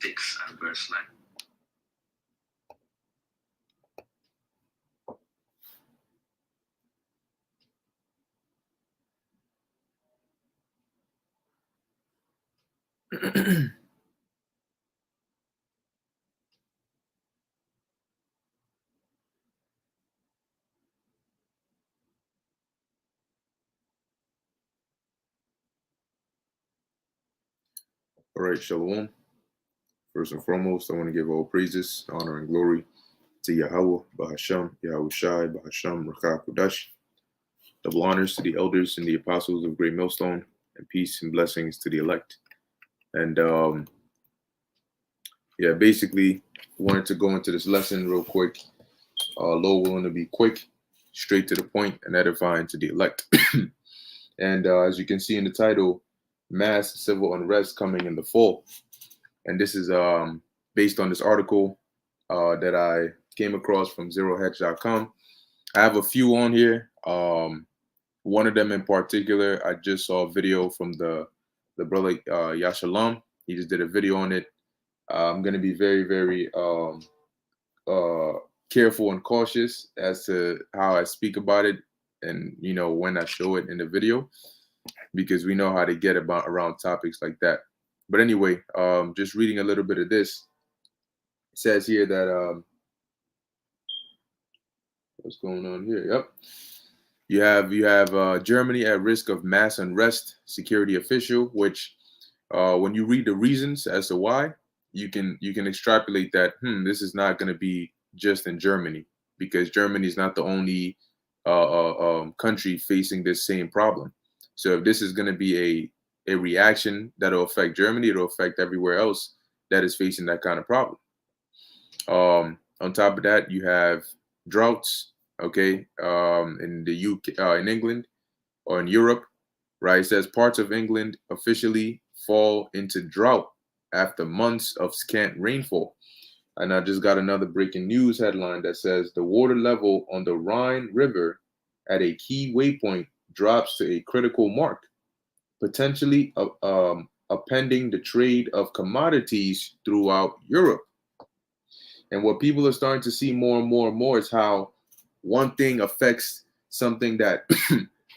fix adverse line. All right, Shalom. First and foremost, I want to give all praises, honor, and glory to Yahweh, Bahasham, Yahweh Shai, Bahasham, Rakah Kudash. Double honors to the elders and the apostles of Great Millstone, and peace and blessings to the elect. And basically, wanted to go into this lesson real quick. Lord willing to be quick, straight to the point, and edifying to the elect. And as you can see in the title, mass civil unrest coming in the fall. And this is based on this article that I came across from zerohedge.com. I have a few on here. One of them in particular, I just saw a video from the brother Yashalam. He just did a video on it. I'm going to be very, very careful and cautious as to how I speak about it and, when I show it in the video, because we know how to get around topics like that. But anyway, just reading a little bit of this. It says here that what's going on here? Yep. You have Germany at risk of mass unrest, security official, which when you read the reasons as to why, you can extrapolate that this is not going to be just in Germany, because Germany is not the only country facing this same problem. So if this is going to be a reaction that'll affect Germany, it'll affect everywhere else that is facing that kind of problem. On top of that, you have droughts, okay, in the UK, in England, or in Europe, right? It says parts of England officially fall into drought after months of scant rainfall. And I just got another breaking news headline that says the water level on the Rhine River at a key waypoint drops to a critical mark, potentially upending the trade of commodities throughout Europe. And what people are starting to see more and more and more is how one thing affects something that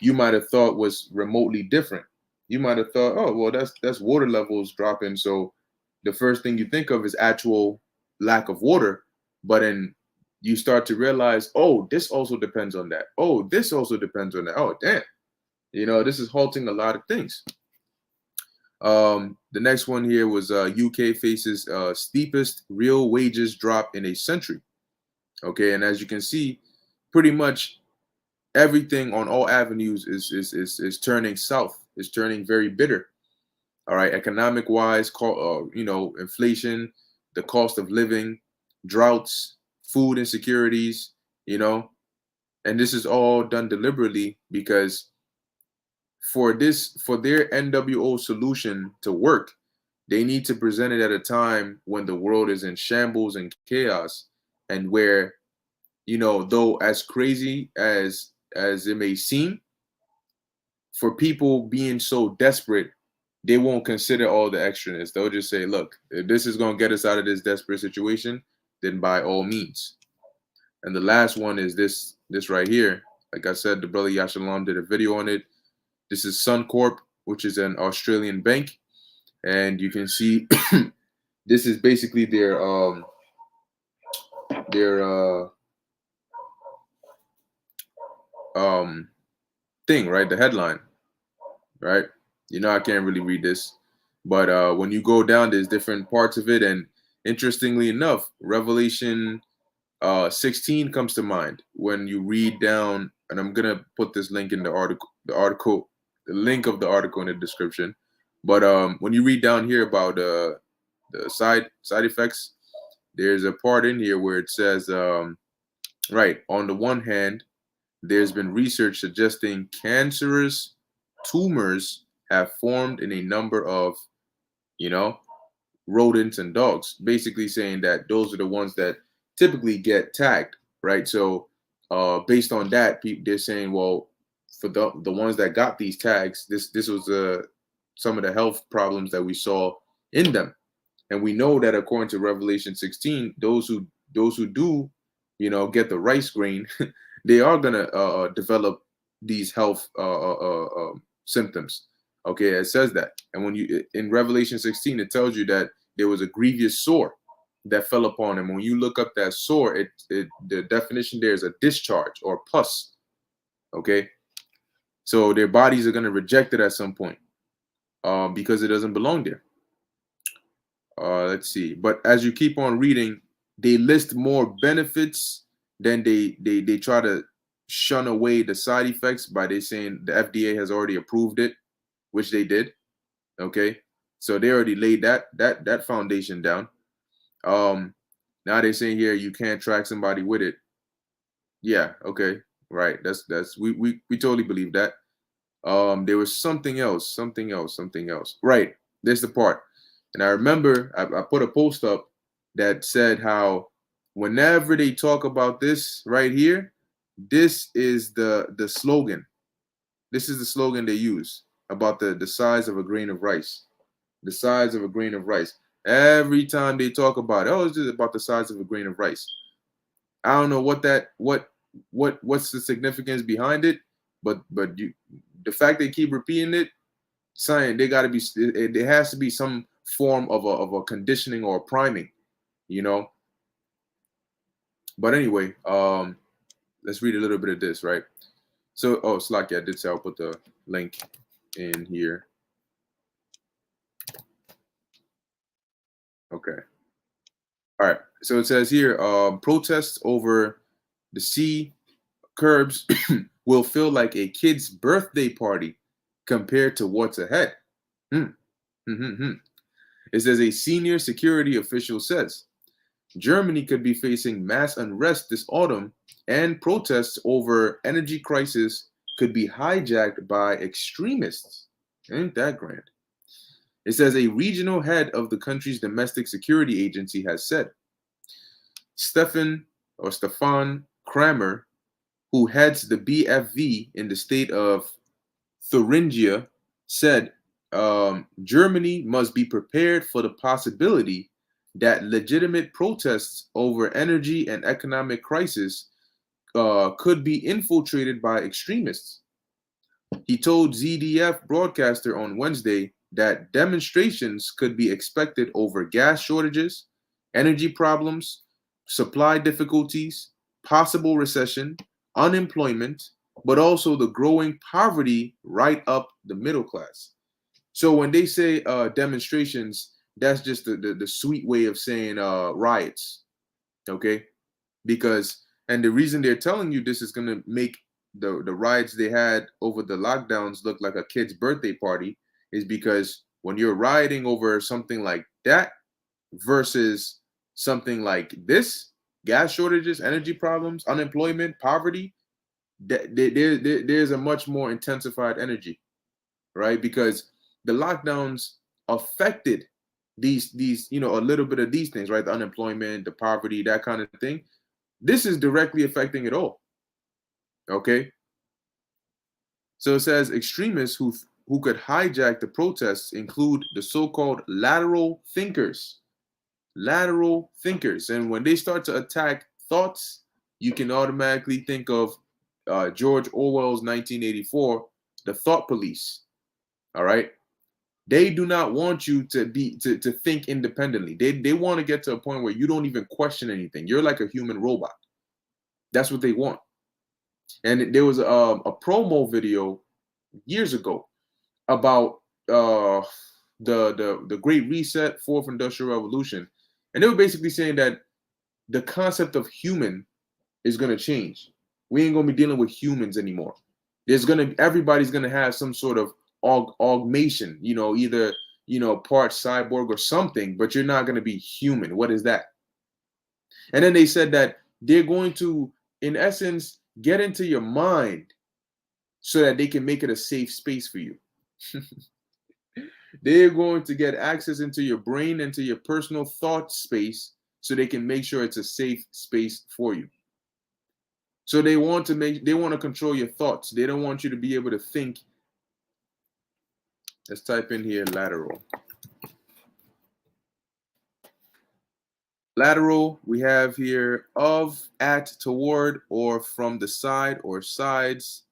you might have thought was remotely different. You might have thought, oh, well, that's water levels dropping. So the first thing you think of is actual lack of water. But then you start to realize, oh, this also depends on that. Oh, this also depends on that. Oh, damn. This is halting a lot of things. The next one here was UK faces steepest real wages drop in a century. Okay, and as you can see, pretty much everything on all avenues is turning south. Is turning very bitter. All right, economic wise, inflation, the cost of living, droughts, food insecurities, and this is all done deliberately because for their NWO solution to work, they need to present it at a time when the world is in shambles and chaos, and where, though as crazy as it may seem, for people being so desperate, they won't consider all the extraness. They'll just say, look, if this is going to get us out of this desperate situation, then by all means. And the last one is this right here. Like I said, the brother Yashalam did a video on it. This is Suncorp, which is an Australian bank. And you can see this is basically their thing, right? The headline, right? I can't really read this, but when you go down, there's different parts of it. And interestingly enough, Revelation 16 comes to mind when you read down, and I'm gonna put this link in the link of the article in the description. But when you read down here about the side effects, there's a part in here where it says, right, on the one hand, there's been research suggesting cancerous tumors have formed in a number of, rodents and dogs, basically saying that those are the ones that typically get tagged, right? So based on that, they're saying, well, for the ones that got these tags, this was some of the health problems that we saw in them. And we know that according to Revelation 16, those who do, get the rice grain, they are gonna develop these health symptoms. Okay, it says that. And when you in Revelation 16, it tells you that there was a grievous sore that fell upon him. When you look up that sore, the definition there is a discharge or pus. Okay, so their bodies are gonna reject it at some point because it doesn't belong there. Let's see. But as you keep on reading, they list more benefits than they try to shun away the side effects by they saying the FDA has already approved it, which they did. Okay, so they already laid that foundation down. Now they're saying here you can't track somebody with it. Yeah, okay, right. That's we totally believe that. There was something else. Right, there's the part. And I remember I put a post up that said how whenever they talk about this right here, this is the slogan. This is the slogan they use about the size of a grain of rice. The size of a grain of rice. Every time they talk about it, oh, it's just about the size of a grain of rice. I don't know what's the significance behind it, but the fact they keep repeating it, saying they got to be, there has to be some form of a conditioning or a priming, you know. But anyway, let's read a little bit of this, right? So, Slack, I did say I'll put the link in here. Okay. All right. So it says here, protests over the sea curbs will feel like a kid's birthday party compared to what's ahead. Hmm. It says a senior security official says Germany could be facing mass unrest this autumn, and protests over energy crisis could be hijacked by extremists. Ain't that grand? It says a regional head of the country's domestic security agency has said. Stefan Kramer, who heads the BFV in the state of Thuringia, said Germany must be prepared for the possibility that legitimate protests over energy and economic crisis could be infiltrated by extremists. He told ZDF broadcaster on Wednesday that demonstrations could be expected over gas shortages, energy problems, supply difficulties, possible recession, unemployment, but also the growing poverty right up the middle class. So when they say demonstrations, that's just the sweet way of saying riots, okay? Because, and the reason they're telling you this is going to make the riots they had over the lockdowns look like a kid's birthday party is because when you're rioting over something like that versus something like this, gas shortages, energy problems, unemployment, poverty, there's a much more intensified energy, right? Because the lockdowns affected these a little bit of these things, right? The unemployment, the poverty, that kind of thing. This is directly affecting it all. Okay. So it says extremists who could hijack the protests include the so-called lateral thinkers. Lateral thinkers. And when they start to attack thoughts, you can automatically think of George Orwell's 1984, the thought police. All right. They do not want you to think independently. They want to get to a point where you don't even question anything. You're like a human robot. That's what they want. And there was a promo video years ago about the Great Reset, Fourth Industrial Revolution, and they were basically saying that the concept of human is going to change. We ain't going to be dealing with humans anymore. Everybody's going to have some sort of augmentation, either part cyborg or something, but you're not going to be human. What is that? And then they said that they're going to, in essence, get into your mind so that they can make it a safe space for you. They're going to get access into your brain, into your personal thought space, so they can make sure it's a safe space for you. So they want to control your thoughts. They don't want you to be able to think. Let's type in here lateral. Lateral, we have here of, at, toward, or from the side or sides.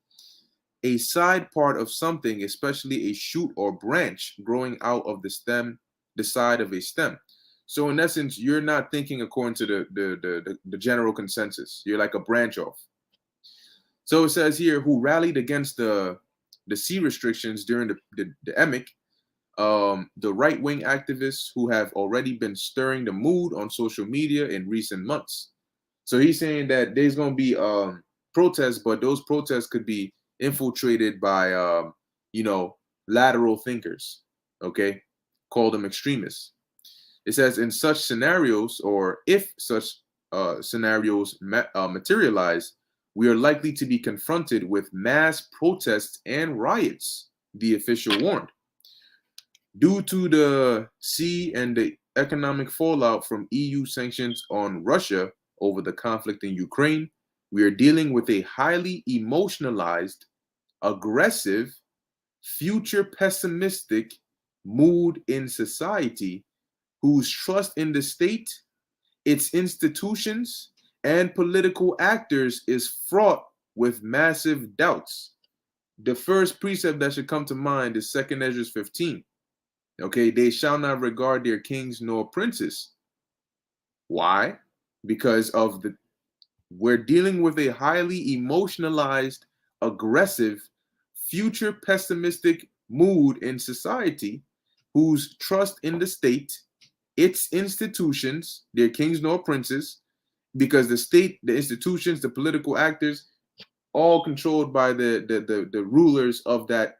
A side part of something, especially a shoot or branch growing out of the stem, the side of a stem. So in essence, you're not thinking according to the general consensus. You're like a branch off. So it says here, who rallied against the sea restrictions during the emic, the right-wing activists who have already been stirring the mood on social media in recent months. So he's saying that there's going to be protests, but those protests could be infiltrated by, lateral thinkers, okay? Call them extremists. It says in such scenarios, or if such scenarios materialize, we are likely to be confronted with mass protests and riots, the official warned. Due to the sea and the economic fallout from EU sanctions on Russia over the conflict in Ukraine, we are dealing with a highly emotionalized, aggressive, future pessimistic mood in society whose trust in the state, its institutions, and political actors is fraught with massive doubts. The first precept that should come to mind is 2 Ezra 15. Okay, they shall not regard their kings nor princes. Why? Because of we're dealing with a highly emotionalized, aggressive, future pessimistic mood in society whose trust in the state, its institutions, their kings nor princes, because the state, the institutions, the political actors, all controlled by the rulers of that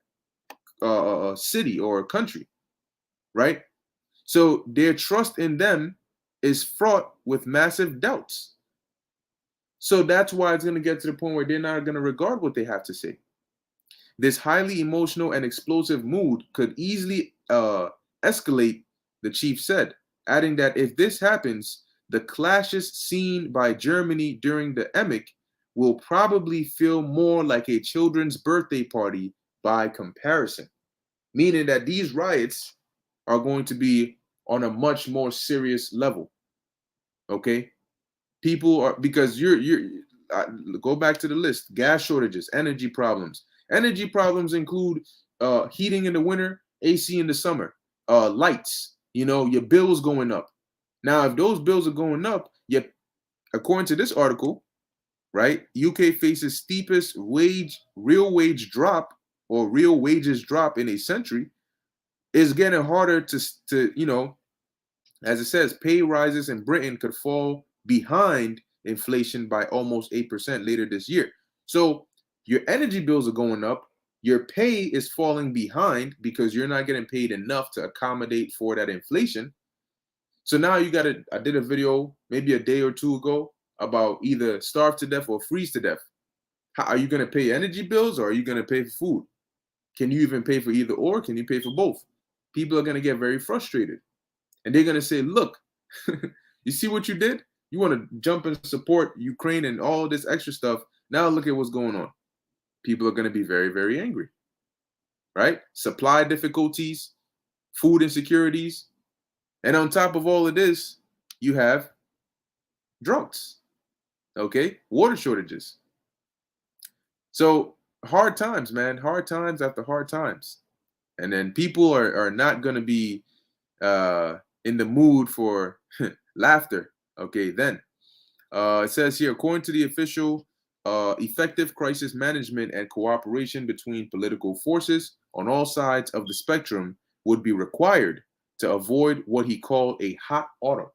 city or country, right? So their trust in them is fraught with massive doubts. So that's why it's going to get to the point where they're not going to regard what they have to say. This highly emotional and explosive mood could easily escalate, the chief said, adding that if this happens, the clashes seen by Germany during the emic will probably feel more like a children's birthday party by comparison, meaning that these riots are going to be on a much more serious level. Okay, people are, because you're go back to the list: gas shortages, energy problems include heating in the winter, AC in the summer, lights, your bills going up. Now if those bills are going up, yet according to this article, right, UK faces steepest real wage drop, or real wages drop in a century. It's getting harder to as it says, pay rises in Britain could fall behind inflation by almost 8% later this year. So your energy bills are going up. Your pay is falling behind because you're not getting paid enough to accommodate for that inflation. So now you got to, I did a video maybe a day or two ago about either starve to death or freeze to death. How, are you going to pay energy bills, or are you going to pay for food? Can you even pay for either or? Can you pay for both? People are going to get very frustrated. And they're going to say, look, you see what you did? You want to jump and support Ukraine and all this extra stuff. Now look at what's going on. People are going to be very, very angry, right? Supply difficulties, food insecurities. And on top of all of this, you have droughts, okay? Water shortages. So hard times, man. Hard times after hard times. And then people are not going to be in the mood for laughter. Okay, then it says here, according to the official, effective crisis management and cooperation between political forces on all sides of the spectrum would be required to avoid what he called a hot autumn.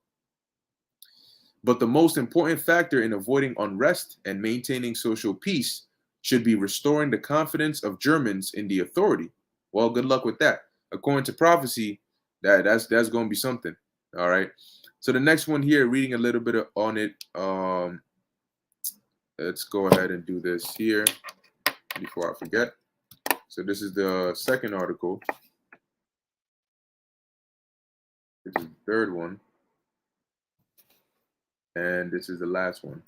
But the most important factor in avoiding unrest and maintaining social peace should be restoring the confidence of Germans in the authority. Well, good luck with that. According to prophecy, that's going to be something. All right. So the next one here, reading a little bit on it. Let's go ahead and do this here before I forget. So this is the second article. This is the third one. And this is the last one.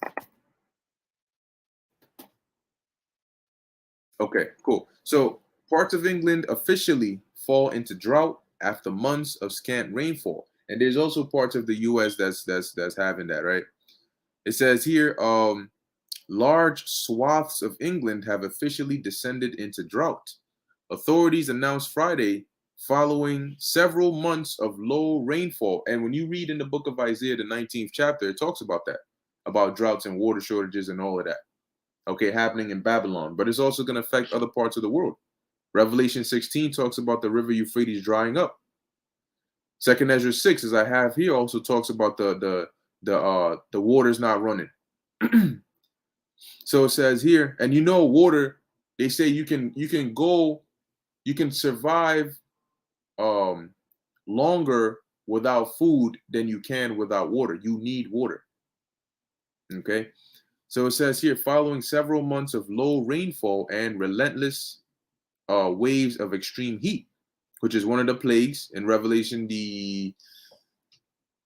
Okay, cool. So parts of England officially fall into drought after months of scant rainfall, And there's also parts of the U.S. that's having that, right? It says here, large swaths of England have officially descended into drought. Authorities announced Friday following several months of low rainfall. And when you read in the book of Isaiah, the 19th chapter, it talks about that, about droughts and water shortages and all of that, okay, happening in Babylon. But it's also going to affect other parts of the world. Revelation 16 talks about the river Euphrates drying up. Second Ezra 6, as I have here, also talks about the waters not running. So it says here, and water, they say you can survive longer without food than you can without water. You need water. Okay. So it says here, following several months of low rainfall and relentless waves of extreme heat, which is one of the plagues in Revelation,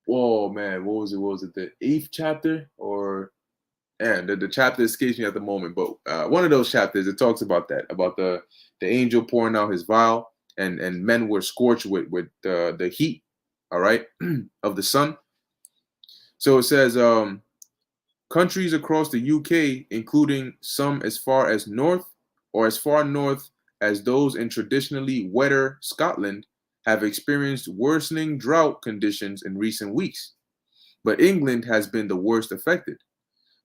what was it? The 8th chapter, or and the chapter escapes me at the moment, but one of those chapters, it talks about that, about the angel pouring out his vial, and men were scorched with the heat, all right, of the sun. So it says countries across the UK, including some as far as north or as far north as those in traditionally wetter Scotland, have experienced worsening drought conditions in recent weeks. But England has been the worst affected.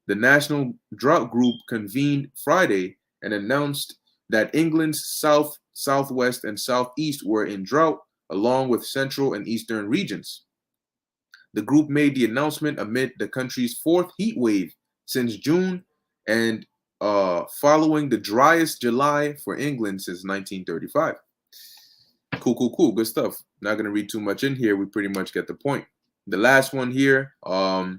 The National Drought Group convened Friday and announced that England's south, southwest, and southeast were in drought, along with central and eastern regions. The group made the announcement amid the country's fourth heat wave since June, and following the driest July for England since 1935. Cool. Good stuff. Not going to read too much in here. We pretty much get the point. The last one here, also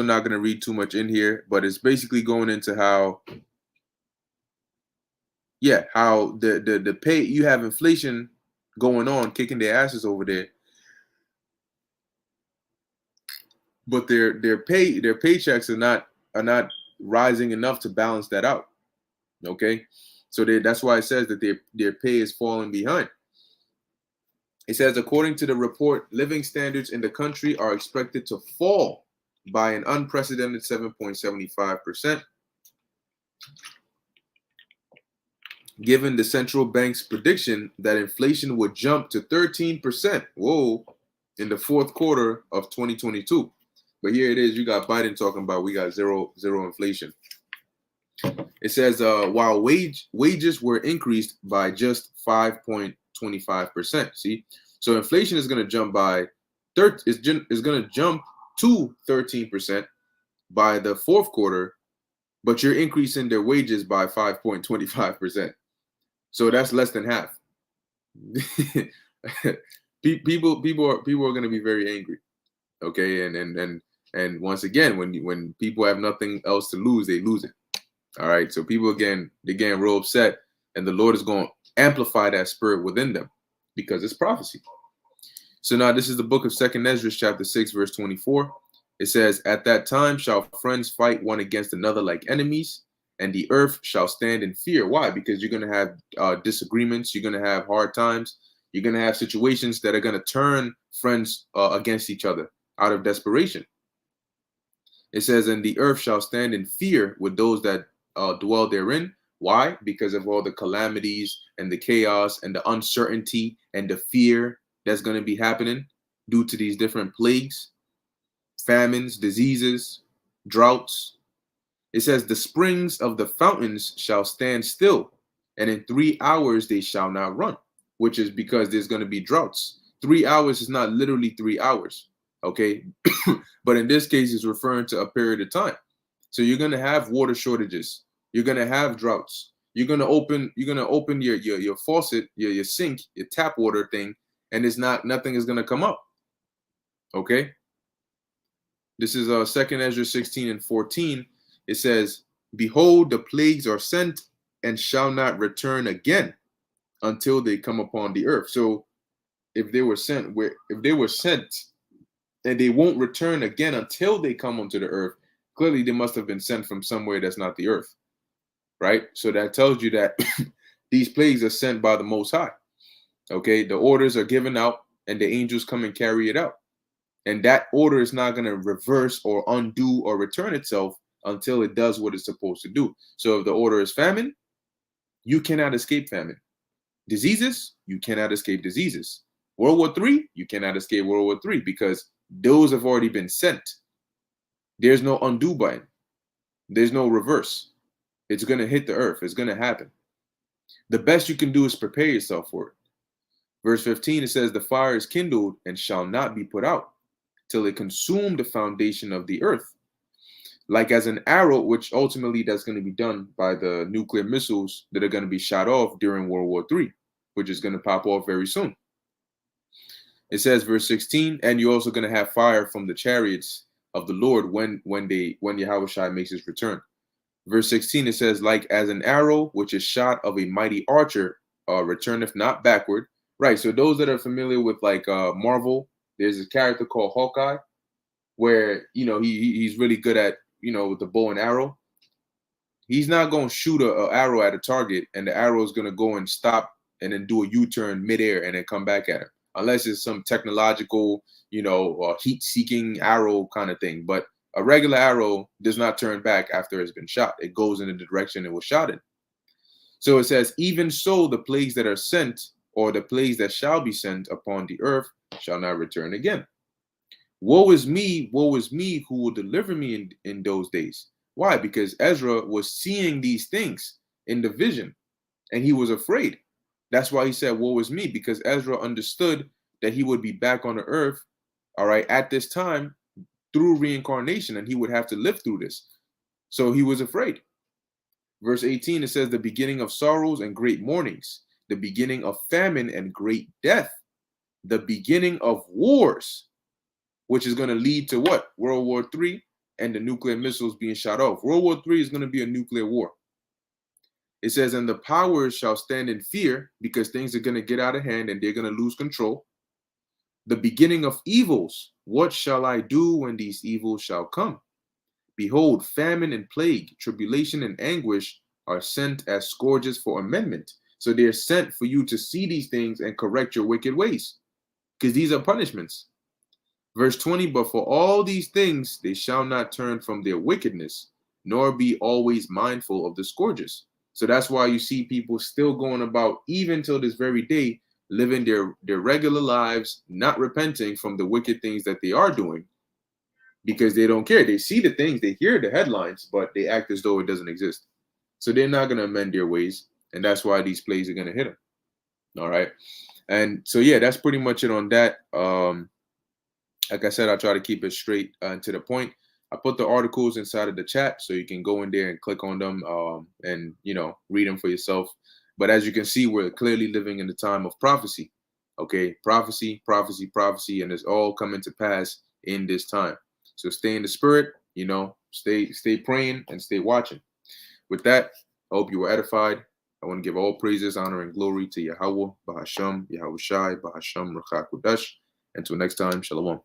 not going to read too much in here, but it's basically going into how the pay, you have inflation going on, kicking their asses over there, but their paychecks are not rising enough to balance that out. Okay, so that's why it says that their pay is falling behind. It says, according to the report, living standards in the country are expected to fall by an unprecedented 7.75%, given the central bank's prediction that inflation would jump to 13%, in the fourth quarter of 2022. But here it is, you got Biden talking about we got zero inflation. It says, while wages were increased by just 5.25%. See, so inflation is going to jump is going to jump to 13% by the fourth quarter, but you're increasing their wages by 5.25%. So that's less than half. people are going to be very angry. Okay, and once again, when people have nothing else to lose, they lose it. All right, so people they're getting real upset, and the Lord is going to amplify that spirit within them because it's prophecy. So now this is the book of 2nd Ezra, chapter 6, verse 24. It says, at that time shall friends fight one against another like enemies, and the earth shall stand in fear. Why? Because you're going to have disagreements. You're going to have hard times. You're going to have situations that are going to turn friends against each other out of desperation. It says, and the earth shall stand in fear with those that dwell therein. Why? Because of all the calamities and the chaos and the uncertainty and the fear that's going to be happening due to these different plagues, famines, diseases, droughts. It says, the springs of the fountains shall stand still, and in 3 hours they shall not run, which is because there's going to be droughts. 3 hours is not literally 3 hours, okay? But in this case, it's referring to a period of time. So you're going to have water shortages. You're going to have droughts. You're going to open your faucet, your sink, your tap water thing, and nothing is going to come up. Okay? This is 2nd Ezra 16 and 14. It says, behold, the plagues are sent and shall not return again until they come upon the earth. So if they were sent and they won't return again until they come onto the earth, clearly they must have been sent from somewhere that's not the earth, right? So that tells you that these plagues are sent by the Most High. Okay, the orders are given out. and the angels come and carry it out. And that order is not going to reverse or undo or return itself until it does what it's supposed to do. So if the order is famine, you cannot escape famine. Diseases, you cannot escape diseases. World War III, you cannot escape World War III because those have already been sent. There's no undo button. There's no reverse. It's going to hit the earth. It's going to happen. The best you can do is prepare yourself for it. Verse 15, it says, the fire is kindled and shall not be put out till it consume the foundation of the earth. Like as an arrow, which ultimately that's going to be done by the nuclear missiles that are going to be shot off during World War III, which is going to pop off very soon. It says, verse 16, and you're also going to have fire from the chariots of the Lord when Yahushua makes his return. Verse 16, it says, like as an arrow which is shot of a mighty archer, returneth not backward. Right. So those that are familiar with like Marvel, there's a character called Hawkeye, where he's really good at with the bow and arrow. He's not going to shoot an arrow at a target and the arrow is going to go and stop and then do a U-turn midair and then come back at him, unless it's some technological, heat-seeking arrow kind of thing. But a regular arrow does not turn back after it's been shot. It goes in the direction it was shot in. So it says, even so, the plagues that are sent, or the plagues that shall be sent upon the earth, shall not return again. Woe is me, who will deliver me in those days. Why? Because Ezra was seeing these things in the vision, and he was afraid. That's why he said, woe is me, because Ezra understood that he would be back on the earth, all right, at this time through reincarnation, and he would have to live through this. So he was afraid. Verse 18, it says, the beginning of sorrows and great mournings, the beginning of famine and great death, the beginning of wars, which is going to lead to what? World War III and the nuclear missiles being shot off. World War III is going to be a nuclear war. It says, and the powers shall stand in fear because things are going to get out of hand and they're going to lose control. The beginning of evils. What shall I do when these evils shall come? Behold, famine and plague, tribulation and anguish are sent as scourges for amendment. So they're sent for you to see these things and correct your wicked ways, because these are punishments. Verse 20, but for all these things they shall not turn from their wickedness, nor be always mindful of the scourges. So that's why you see people still going about, even till this very day, living their regular lives, not repenting from the wicked things that they are doing, because they don't care. They see the things, they hear the headlines, but they act as though it doesn't exist. So they're not going to amend their ways, and that's why these plagues are going to hit them. All right. And so, yeah, that's pretty much it on that. Like I said, I try to keep it straight and to the point. I put the articles inside of the chat so you can go in there and click on them and, read them for yourself. But as you can see, we're clearly living in the time of prophecy. Okay, prophecy, prophecy, prophecy, and it's all coming to pass in this time. So stay in the spirit, stay praying and stay watching. With that, I hope you were edified. I want to give all praises, honor, and glory to Yahweh, Bahasham, Yahushai, Bahasham, Rachakudash. Until next time, Shalom.